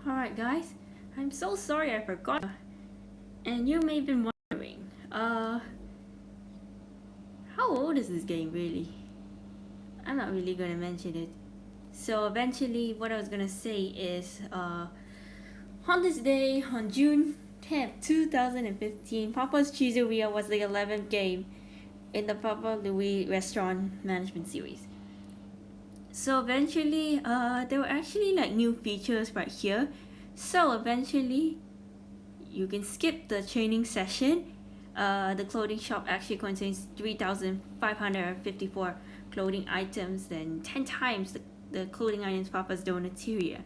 Alright guys, I'm so sorry I forgot. And you may have been wondering, how old is this game really? I'm not really gonna mention it. So eventually what I was gonna say is, on this day, on June 10th, 2015, Papa's Cheeseria was the 11th game in the Papa Louis restaurant management series. So eventually, there were actually like new features right here. So eventually, you can skip the training session. The clothing shop actually contains 3,554 clothing items, then 10 times the clothing items Papa's Donateria.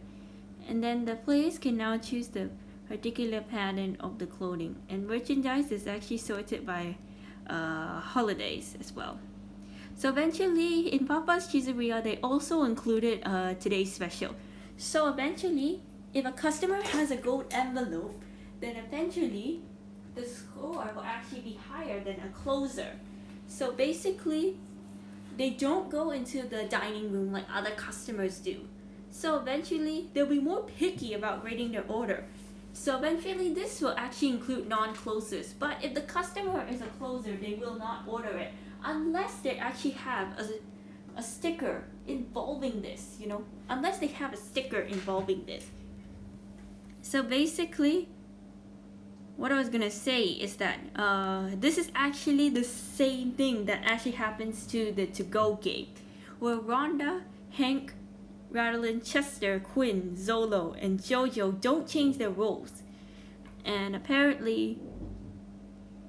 And then the players can now choose the particular pattern of the clothing, and merchandise is actually sorted by holidays as well. So eventually, in Papa's Cheeseria, they also included today's special. So eventually, if a customer has a gold envelope, then eventually the score will actually be higher than a closer. So basically, they don't go into the dining room like other customers do. So eventually, they'll be more picky about grading their order. So eventually, this will actually include non-closers. But if the customer is a closer, they will not order it unless they actually have a sticker involving this, unless they have a sticker involving this. So basically, what I was gonna say is that this is actually the same thing that actually happens to the to-go game, where Rhonda, Hank, Radeline, Chester, Quinn, Zolo, and Jojo don't change their roles. And apparently,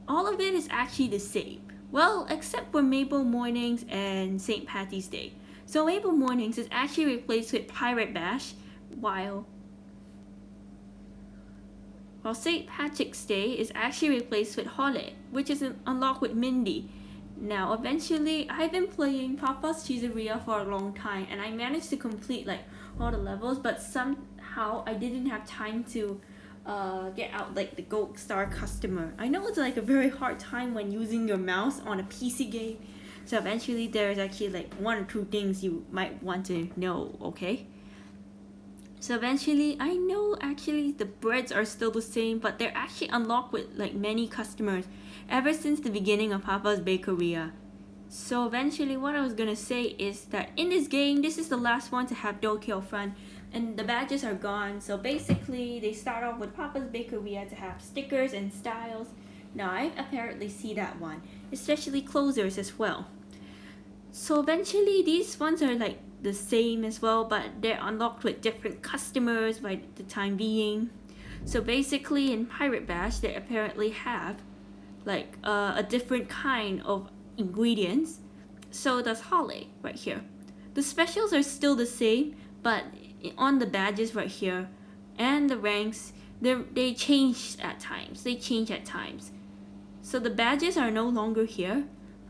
all of it is actually the same. Well, except for Maple Mornings and St. Patty's Day. So Maple Mornings is actually replaced with Pirate Bash, while St. Patrick's Day is actually replaced with Holiday, which is unlocked with Mindy. Now, eventually, I've been playing Papa's Cheeseria for a long time, and I managed to complete like all the levels, but somehow I didn't have time to get out like the gold star customer. I know it's like a very hard time when using your mouse on a PC game, so eventually there's actually like one or two things you might want to know, okay? So eventually, I know actually the breads are still the same, but they're actually unlocked with like many customers ever since the beginning of Papa's Bakeria. So eventually, what I was gonna say is that in this game, this is the last one to have Tokyo Front, and the badges are gone. So basically, they start off with Papa's Bakeria to have stickers and styles. Now I apparently see that one, especially closers as well. So eventually, these ones are like the same as well, but they're unlocked with different customers by the time being. So basically, in Pirate Bash, they apparently have like a different kind of ingredients. So does Holly right here. The specials are still the same, but on the badges right here and the ranks, they change at times. They change at times. So the badges are no longer here,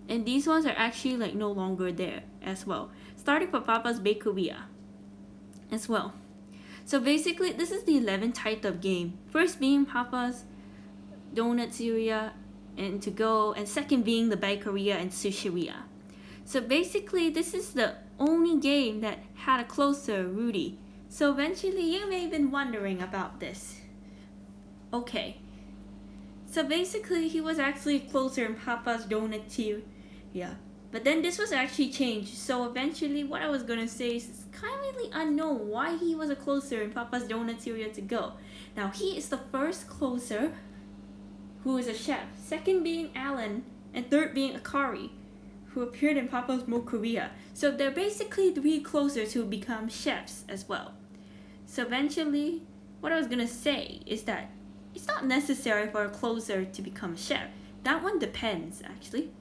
and these ones are actually like no longer there as well. Starting for Papa's Bakeria as well. So basically, this is the 11th type of game. First being Papa's Donateria and To Go, and second being the Bakeria and Sushiria. So basically, this is the only game that had a closer, Rudy. So eventually, you may have been wondering about this. Okay. So basically, he was actually closer in Papa's Donateria. But then this was actually changed. So eventually, what I was gonna say is it's kind of really unknown why he was a closer in Papa's Donateria To Go. Now, he is the first closer who is a chef, second being Alan, and third being Akari, who appeared in Papa's Mokuria. So they're basically three closers who become chefs as well. So eventually, what I was gonna say is that it's not necessary for a closer to become a chef. That one depends, actually.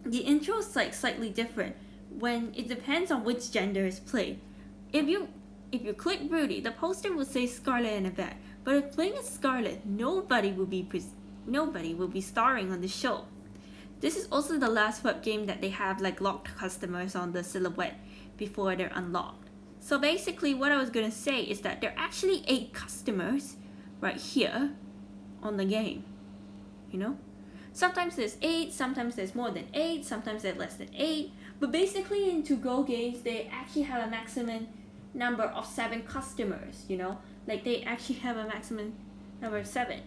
The intro is like slightly different when it depends on which gender is played. If you click Rudy, the poster will say Scarlet and Yvette. But if playing as Scarlet, nobody will be starring on the show. This is also the last web game that they have like locked customers on the silhouette before they're unlocked. So basically, what I was gonna say is that there are actually 8 customers right here on the game. Sometimes there's 8, sometimes there's more than 8, sometimes there's less than 8. But basically in to-go games, they actually have a maximum number of 7 customers, you know, like they actually have a maximum number of 7.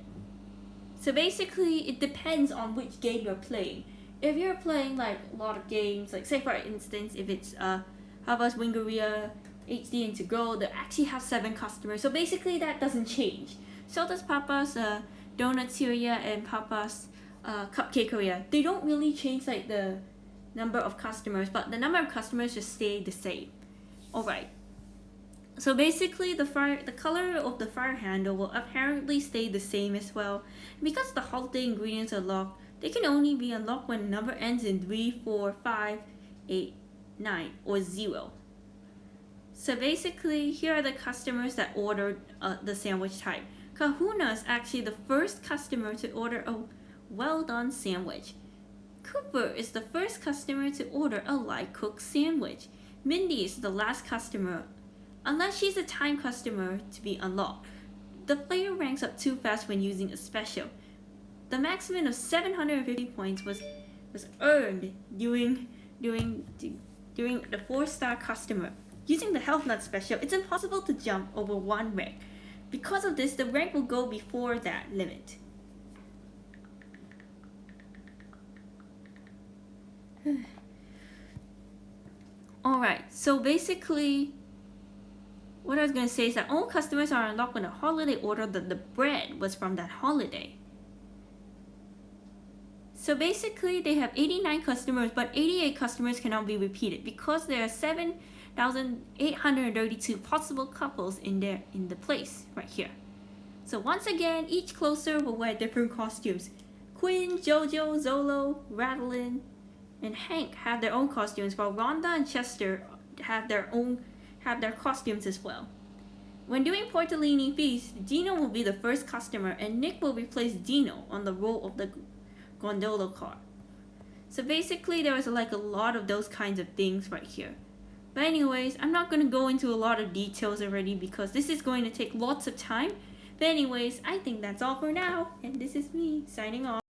So basically it depends on which game you're playing. If you're playing like a lot of games, like say for instance if it's Harvest Wingeria HD and To Go, they actually have 7 customers, so basically that doesn't change. So does Papa's Donutseria and Papa's Cupcakeria. They don't really change like the number of customers, but the number of customers just stay the same. Alright. So basically the color of the fire handle will apparently stay the same as well. Because the holiday ingredients are locked, they can only be unlocked when a number ends in 3, 4, 5, 8, 9, or 0. So basically, here are the customers that ordered the sandwich type. Kahuna is actually the first customer to order a well-done sandwich. Cooper is the first customer to order a light-cooked sandwich. Mindy is the last customer, unless she's a time customer to be unlocked. The player ranks up too fast when using a special. The maximum of 750 points was earned during the 4-star customer. Using the Health Nut special, it's impossible to jump over 1 rank. Because of this, the rank will go before that limit. Alright, so basically, what I was going to say is that all customers are unlocked when a holiday order that the bread was from that holiday. So basically, they have 89 customers, but 88 customers cannot be repeated because there are 7,832 possible couples in the place right here. So once again, each closer will wear different costumes. Quinn, Jojo, Zolo, Radeline, and Hank have their own costumes, while Rhonda and Chester have their costumes as well. When doing Portellini Feast, Dino will be the first customer, and Nick will replace Dino on the role of the gondola car. So basically there was like a lot of those kinds of things right here. But anyways, I'm not going to go into a lot of details already because this is going to take lots of time. But anyways, I think that's all for now, and this is me signing off.